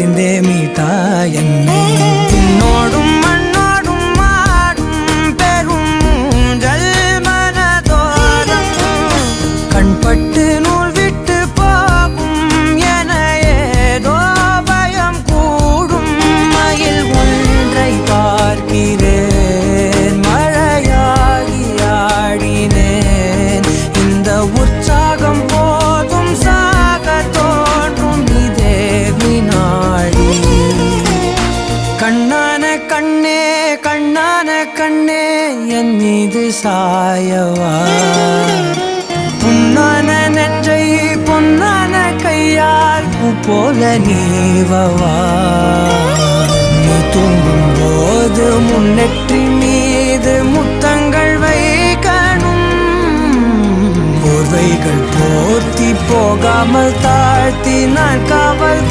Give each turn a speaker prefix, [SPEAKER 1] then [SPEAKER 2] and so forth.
[SPEAKER 1] தெரிந்தே மீட்டா என்னை உன்னோடும் மண்ணோடும் மாடும் பெரும் ஊஞ்சல் மனதோரம் கண்பட்டு நூல் விட்டு போகும் என ஏதோ பயம் கூடும் மயில் ஒன்றை பார்க்கிறேன் மழையாகி ஆடினேன் இந்த உற்சாகம் போதும் சாக தோன்றும் இதே வினாடி கண்ணான கண்ணே கண்ணான கண்ணே என் மீது சாயவா புண்ணான நெஞ்சை பொன்னான கையால் பூ போல நீவவா நீ தூங்கும் போது முன்னெற்றி மீது முத்தங்கள் வைக்கணும் போர்வைகள் போர்த்தி போகாமல் தாழ்த்தி நான் காவல்